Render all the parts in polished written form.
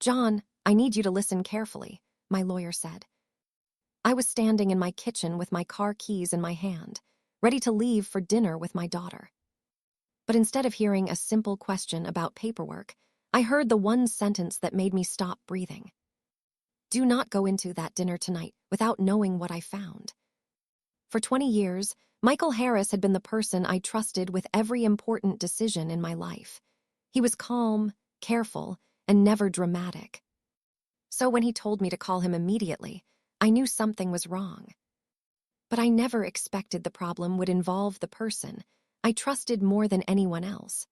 "John, I need you to listen carefully," my lawyer said. I was standing in my kitchen with my car keys in my hand, ready to leave for dinner with my daughter. But instead of hearing a simple question about paperwork, I heard the one sentence that made me stop breathing. "Do not go into that dinner tonight without knowing what I found." For 20 years, Michael Harris had been the person I trusted with every important decision in my life. He was calm, careful, and never dramatic. So when he told me to call him immediately, I knew something was wrong. But I never expected the problem would involve the person I trusted more than anyone else.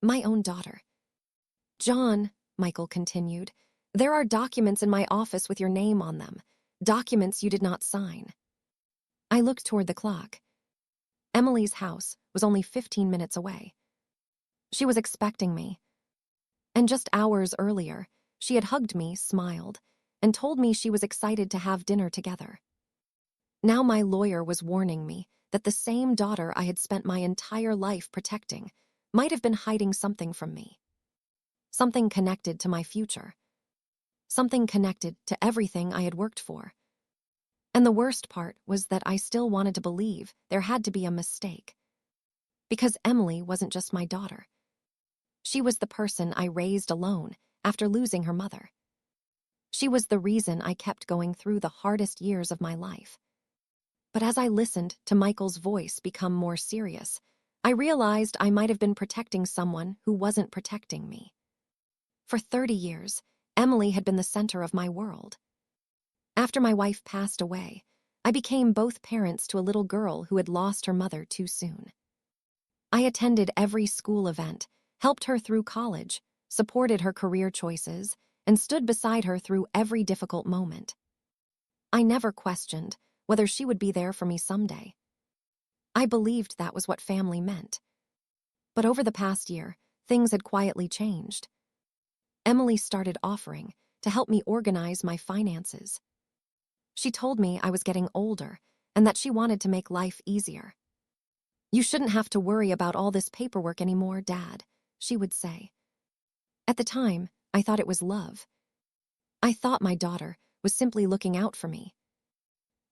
My own daughter. "John," Michael continued, "there are documents in my office with your name on them, documents you did not sign." I looked toward the clock. Emily's house was only 15 minutes away. She was expecting me. And just hours earlier, she had hugged me, smiled, and told me she was excited to have dinner together. Now my lawyer was warning me that the same daughter I had spent my entire life protecting might have been hiding something from me. Something connected to my future. Something connected to everything I had worked for. And the worst part was that I still wanted to believe there had to be a mistake. Because Emily wasn't just my daughter. She was the person I raised alone after losing her mother. She was the reason I kept going through the hardest years of my life. But as I listened to Michael's voice become more serious, I realized I might have been protecting someone who wasn't protecting me. For 30 years, Emily had been the center of my world. After my wife passed away, I became both parents to a little girl who had lost her mother too soon. I attended every school event, helped her through college, supported her career choices, and stood beside her through every difficult moment. I never questioned whether she would be there for me someday. I believed that was what family meant. But over the past year, things had quietly changed. Emily started offering to help me organize my finances. She told me I was getting older and that she wanted to make life easier. "You shouldn't have to worry about all this paperwork anymore, Dad," she would say. At the time, I thought it was love. I thought my daughter was simply looking out for me.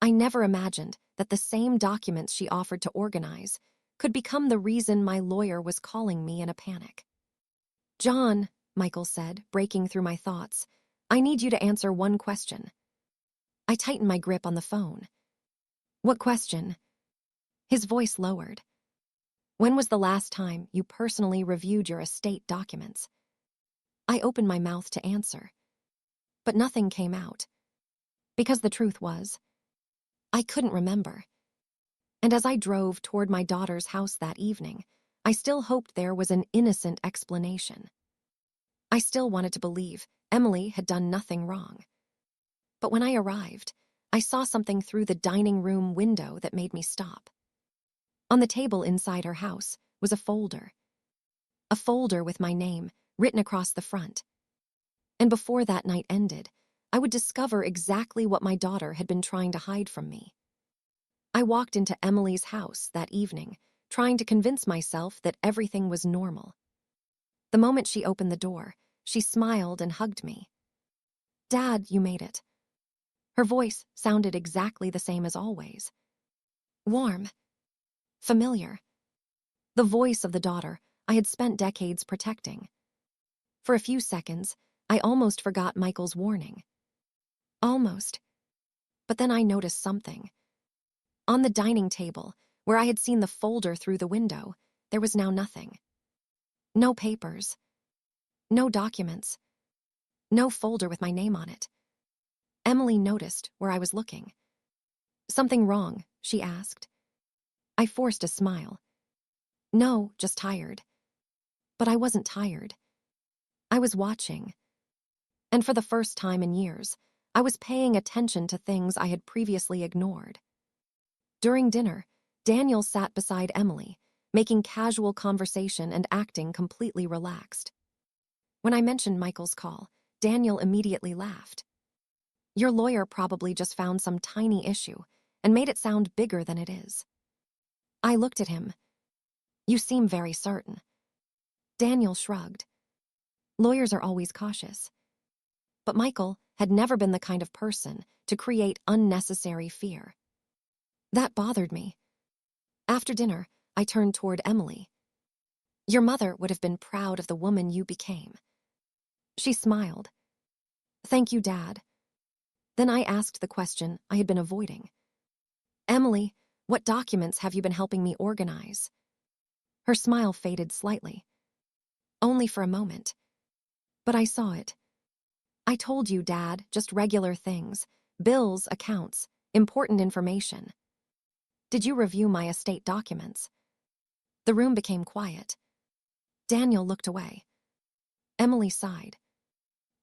I never imagined that the same documents she offered to organize could become the reason my lawyer was calling me in a panic. "John," Michael said, breaking through my thoughts, "I need you to answer one question." I tightened my grip on the phone. "What question?" His voice lowered. "When was the last time you personally reviewed your estate documents?" I opened my mouth to answer, but nothing came out. Because the truth was, I couldn't remember. And as I drove toward my daughter's house that evening, I still hoped there was an innocent explanation. I still wanted to believe Emily had done nothing wrong. But when I arrived, I saw something through the dining room window that made me stop. On the table inside her house was a folder. A folder with my name written across the front. And before that night ended, I would discover exactly what my daughter had been trying to hide from me. I walked into Emily's house that evening, trying to convince myself that everything was normal. The moment she opened the door, she smiled and hugged me. "Dad, you made it." Her voice sounded exactly the same as always. Warm. Familiar. The voice of the daughter I had spent decades protecting. For a few seconds, I almost forgot Michael's warning. Almost. But then I noticed something. On the dining table, where I had seen the folder through the window, there was now nothing. No papers. No documents. No folder with my name on it. Emily noticed where I was looking. "Something wrong?" she asked. I forced a smile. "No, just tired." But I wasn't tired. I was watching. And for the first time in years, I was paying attention to things I had previously ignored. During dinner, Daniel sat beside Emily, making casual conversation and acting completely relaxed. When I mentioned Michael's call, Daniel immediately laughed. "Your lawyer probably just found some tiny issue and made it sound bigger than it is." I looked at him. "You seem very certain." Daniel shrugged. "Lawyers are always cautious." But Michael had never been the kind of person to create unnecessary fear. That bothered me. After dinner, I turned toward Emily. Your mother would have been proud of the woman you became. She smiled. Thank you, Dad. Then I asked the question I had been avoiding. Emily, what documents have you been helping me organize? Her smile faded slightly. Only for a moment. But I saw it. I told you, Dad, just regular things. Bills, accounts, important information. Did you review my estate documents? The room became quiet. Daniel looked away. Emily sighed.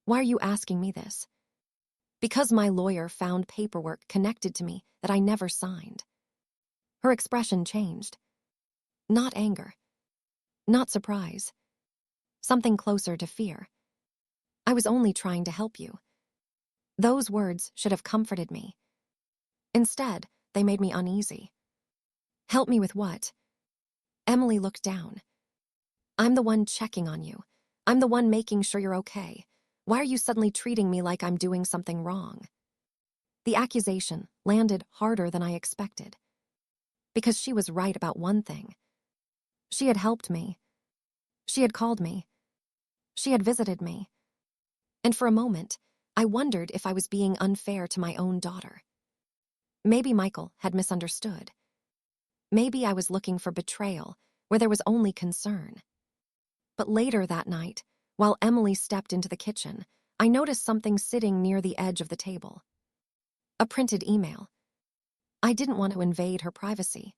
Why are you asking me this? Because my lawyer found paperwork connected to me that I never signed. Her expression changed. Not anger. Not surprise. Something closer to fear. I was only trying to help you. Those words should have comforted me. Instead, they made me uneasy. Help me with what? Emily looked down. I'm the one checking on you. I'm the one making sure you're okay. Why are you suddenly treating me like I'm doing something wrong? The accusation landed harder than I expected. Because she was right about one thing. She had helped me. She had called me. She had visited me. And for a moment, I wondered if I was being unfair to my own daughter. Maybe Michael had misunderstood. Maybe I was looking for betrayal where there was only concern. But later that night, while Emily stepped into the kitchen, I noticed something sitting near the edge of the table. A printed email. I didn't want to invade her privacy.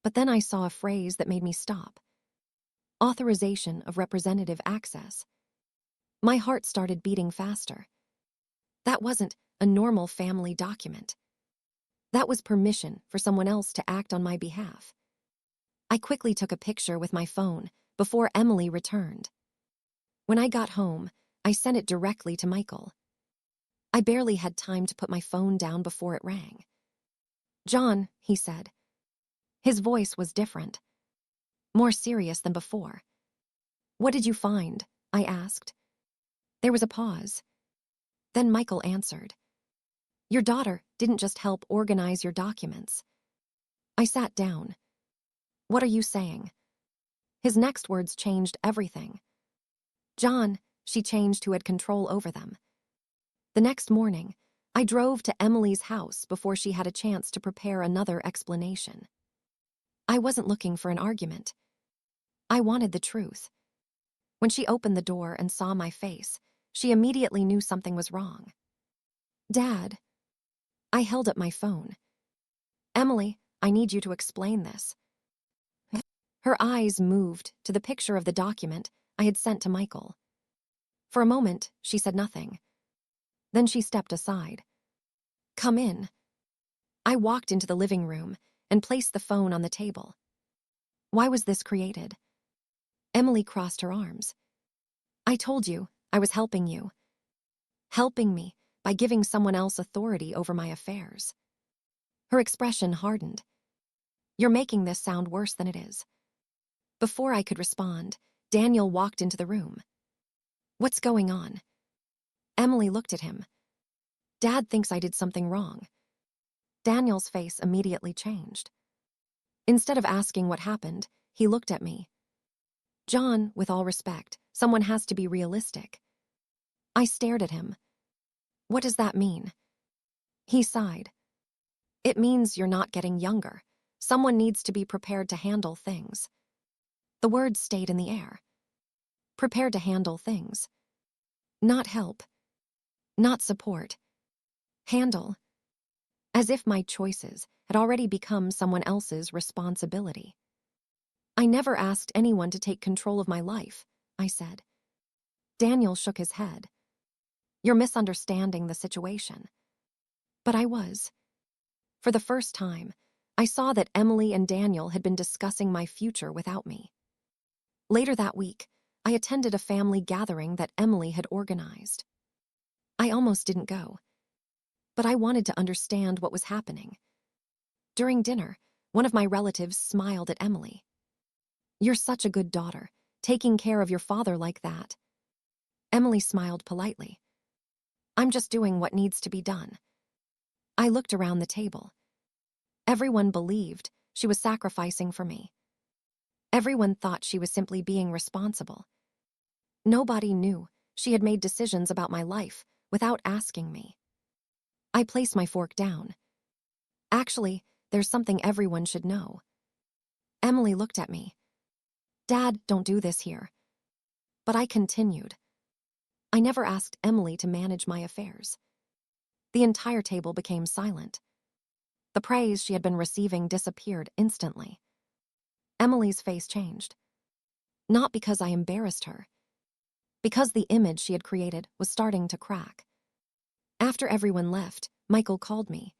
But then I saw a phrase that made me stop. Authorization of representative access. My heart started beating faster. That wasn't a normal family document. That was permission for someone else to act on my behalf. I quickly took a picture with my phone before Emily returned. When I got home, I sent it directly to Michael. I barely had time to put my phone down before it rang. John, he said. His voice was different, more serious than before. What did you find? I asked. There was a pause. Then Michael answered. Your daughter didn't just help organize your documents. I sat down. What are you saying? His next words changed everything. John, she changed who had control over them. The next morning, I drove to Emily's house before she had a chance to prepare another explanation. I wasn't looking for an argument. I wanted the truth. When she opened the door and saw my face, she immediately knew something was wrong. Dad. I held up my phone. Emily, I need you to explain this. Her eyes moved to the picture of the document I had sent to Michael. For a moment, she said nothing. Then she stepped aside. Come in. I walked into the living room and placed the phone on the table. Why was this created? Emily crossed her arms. I told you I was helping you. Helping me by giving someone else authority over my affairs. Her expression hardened. You're making this sound worse than it is. Before I could respond, Daniel walked into the room. What's going on? Emily looked at him. Dad thinks I did something wrong. Daniel's face immediately changed. Instead of asking what happened, he looked at me. John, with all respect, someone has to be realistic. I stared at him. What does that mean? He sighed. It means you're not getting younger. Someone needs to be prepared to handle things. The words stayed in the air. Prepared to handle things. Not help. Not support. Handle. As if my choices had already become someone else's responsibility. I never asked anyone to take control of my life, I said. Daniel shook his head. You're misunderstanding the situation. But I was. For the first time, I saw that Emily and Daniel had been discussing my future without me. Later that week, I attended a family gathering that Emily had organized. I almost didn't go, but I wanted to understand what was happening. During dinner, one of my relatives smiled at Emily. You're such a good daughter, taking care of your father like that. Emily smiled politely. I'm just doing what needs to be done. I looked around the table. Everyone believed she was sacrificing for me. Everyone thought she was simply being responsible. Nobody knew she had made decisions about my life without asking me. I placed my fork down. Actually, there's something everyone should know. Emily looked at me. Dad, don't do this here. But I continued. I never asked Emily to manage my affairs. The entire table became silent. The praise she had been receiving disappeared instantly. Emily's face changed. Not because I embarrassed her, because the image she had created was starting to crack. After everyone left, Michael called me.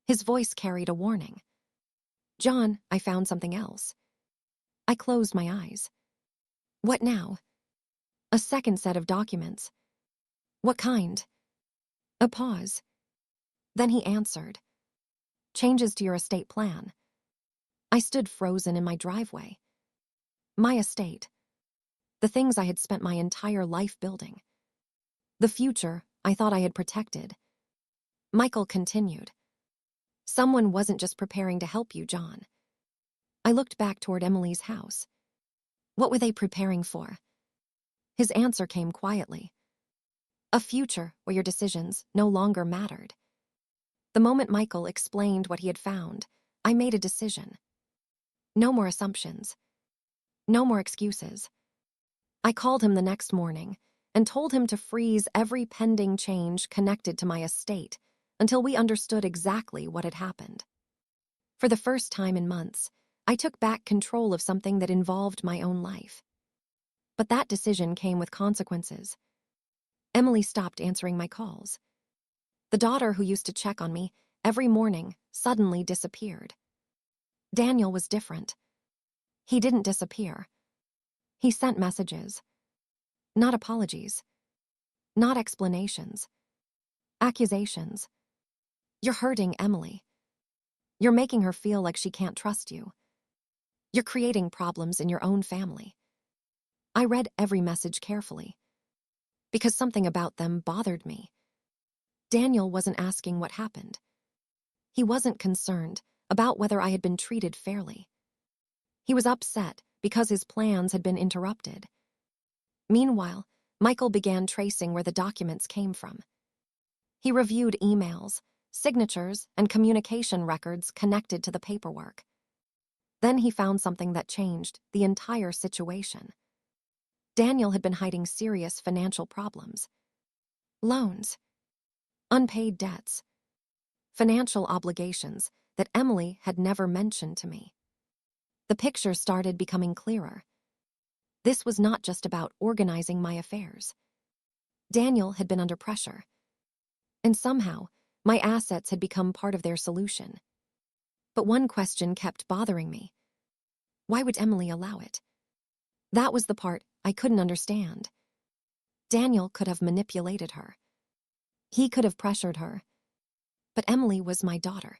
His voice carried a warning. John, I found something else. I closed my eyes. What now? A second set of documents. What kind? A pause. Then he answered. Changes to your estate plan. I stood frozen in my driveway. My estate. The things I had spent my entire life building. The future I thought I had protected. Michael continued. Someone wasn't just preparing to help you, John. I looked back toward Emily's house. What were they preparing for? His answer came quietly. A future where your decisions no longer mattered. The moment Michael explained what he had found, I made a decision. No more assumptions. No more excuses. I called him the next morning and told him to freeze every pending change connected to my estate until we understood exactly what had happened. For the first time in months, I took back control of something that involved my own life. But that decision came with consequences. Emily stopped answering my calls. The daughter who used to check on me every morning suddenly disappeared. Daniel was different. He didn't disappear. He sent messages. Not apologies. Not explanations. Accusations. You're hurting Emily. You're making her feel like she can't trust you. You're creating problems in your own family. I read every message carefully, because something about them bothered me. Daniel wasn't asking what happened. He wasn't concerned about whether I had been treated fairly. He was upset because his plans had been interrupted. Meanwhile, Michael began tracing where the documents came from. He reviewed emails, signatures, and communication records connected to the paperwork. Then he found something that changed the entire situation. Daniel had been hiding serious financial problems. Loans, unpaid debts, financial obligations that Emily had never mentioned to me. The picture started becoming clearer. This was not just about organizing my affairs. Daniel had been under pressure. And somehow, my assets had become part of their solution. But one question kept bothering me. Why would Emily allow it? That was the part I couldn't understand. Daniel could have manipulated her. He could have pressured her. But Emily was my daughter.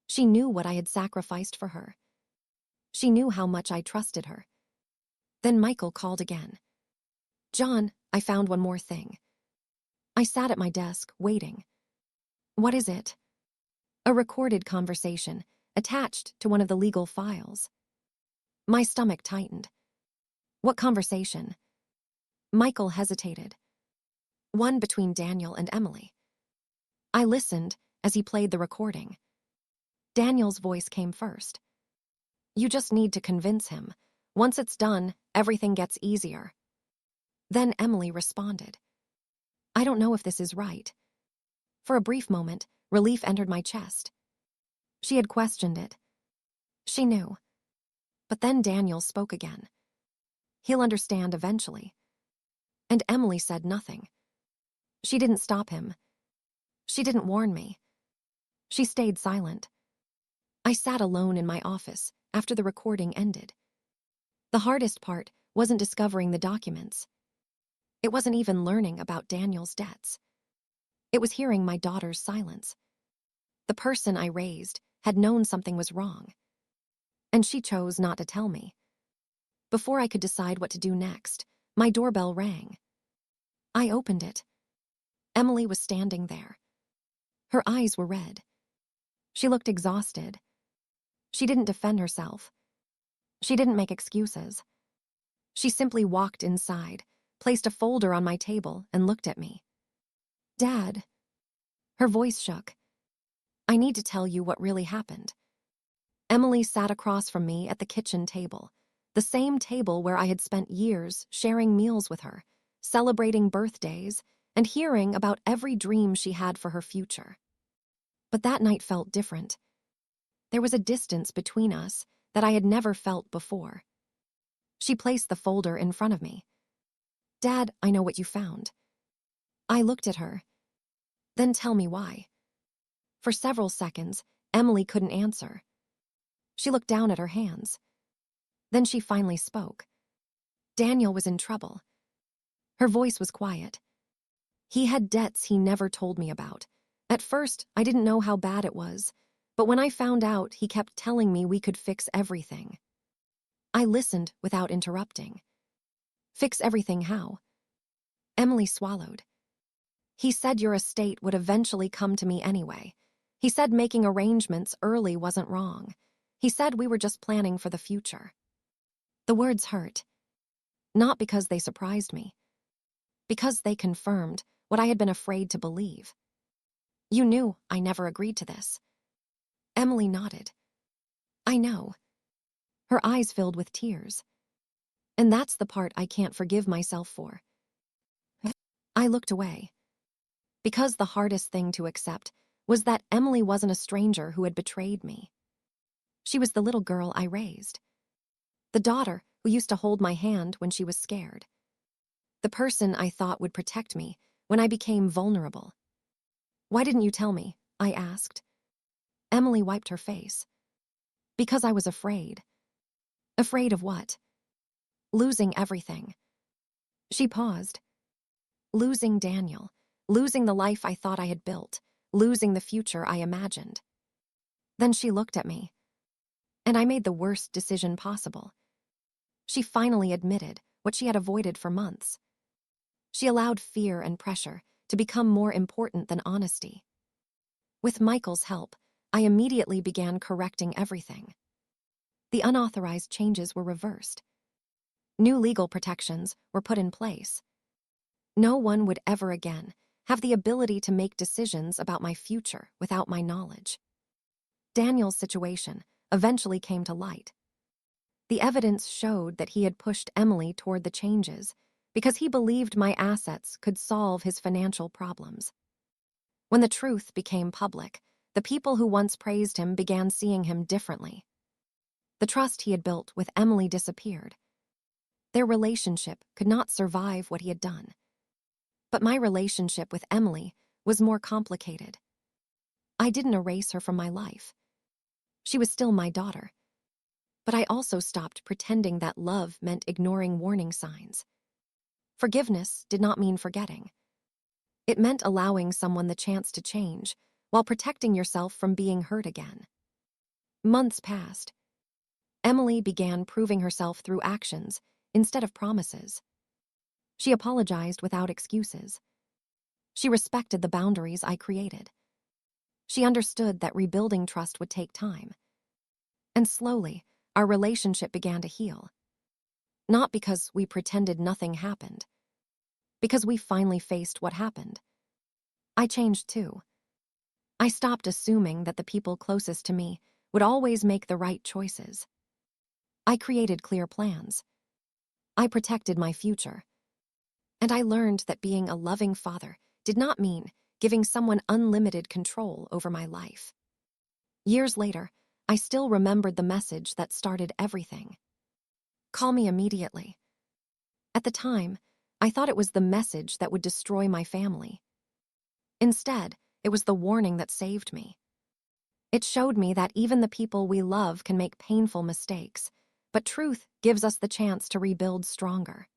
She knew what I had sacrificed for her. She knew how much I trusted her. Then Michael called again. John, I found one more thing. I sat at my desk, waiting. What is it? A recorded conversation, attached to one of the legal files. My stomach tightened. What conversation? Michael hesitated. One between Daniel and Emily. I listened as he played the recording. Daniel's voice came first. You just need to convince him. Once it's done, everything gets easier. Then Emily responded. I don't know if this is right. For a brief moment, relief entered my chest. She had questioned it. She knew. But then Daniel spoke again. He'll understand eventually. And Emily said nothing. She didn't stop him. She didn't warn me. She stayed silent. I sat alone in my office after the recording ended. The hardest part wasn't discovering the documents. It wasn't even learning about Daniel's debts. It was hearing my daughter's silence. The person I raised had known something was wrong. And she chose not to tell me. Before I could decide what to do next, my doorbell rang. I opened it. Emily was standing there. Her eyes were red. She looked exhausted. She didn't defend herself. She didn't make excuses. She simply walked inside, placed a folder on my table, and looked at me. "Dad." Her voice shook. "I need to tell you what really happened." Emily sat across from me at the kitchen table, the same table where I had spent years sharing meals with her, celebrating birthdays, and hearing about every dream she had for her future. But that night felt different. There was a distance between us that I had never felt before. She placed the folder in front of me. "Dad, I know what you found." I looked at her. "Then tell me why." For several seconds, Emily couldn't answer. She looked down at her hands. Then she finally spoke. "Daniel was in trouble." Her voice was quiet. "He had debts he never told me about. At first, I didn't know how bad it was, but when I found out, he kept telling me we could fix everything." I listened without interrupting. "Fix everything how?" Emily swallowed. "He said your estate would eventually come to me anyway. He said making arrangements early wasn't wrong. He said we were just planning for the future." The words hurt. Not because they surprised me. Because they confirmed what I had been afraid to believe. "You knew I never agreed to this." Emily nodded. "I know." Her eyes filled with tears. "And that's the part I can't forgive myself for." I looked away. Because the hardest thing to accept was that Emily wasn't a stranger who had betrayed me. She was the little girl I raised. The daughter who used to hold my hand when she was scared. The person I thought would protect me when I became vulnerable. "Why didn't you tell me?" I asked. Emily wiped her face. "Because I was afraid." "Afraid of what?" "Losing everything." She paused. "Losing Daniel. Losing the life I thought I had built. Losing the future I imagined." Then she looked at me. "And I made the worst decision possible." She finally admitted what she had avoided for months. She allowed fear and pressure to become more important than honesty. With Michael's help, I immediately began correcting everything. The unauthorized changes were reversed. New legal protections were put in place. No one would ever again have the ability to make decisions about my future without my knowledge. Daniel's situation eventually came to light. The evidence showed that he had pushed Emily toward the changes because he believed my assets could solve his financial problems. When the truth became public, the people who once praised him began seeing him differently. The trust he had built with Emily disappeared. Their relationship could not survive what he had done. But my relationship with Emily was more complicated. I didn't erase her from my life. She was still my daughter. But I also stopped pretending that love meant ignoring warning signs. Forgiveness did not mean forgetting. It meant allowing someone the chance to change while protecting yourself from being hurt again. Months passed. Emily began proving herself through actions instead of promises. She apologized without excuses. She respected the boundaries I created. She understood that rebuilding trust would take time. And slowly, our relationship began to heal. Not because we pretended nothing happened. Because we finally faced what happened. I changed too. I stopped assuming that the people closest to me would always make the right choices. I created clear plans. I protected my future. And I learned that being a loving father did not mean giving someone unlimited control over my life. Years later, I still remembered the message that started everything. "Call me immediately." At the time, I thought it was the message that would destroy my family. Instead, it was the warning that saved me. It showed me that even the people we love can make painful mistakes, but truth gives us the chance to rebuild stronger.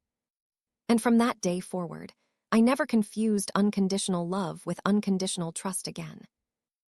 And from that day forward, I never confused unconditional love with unconditional trust again.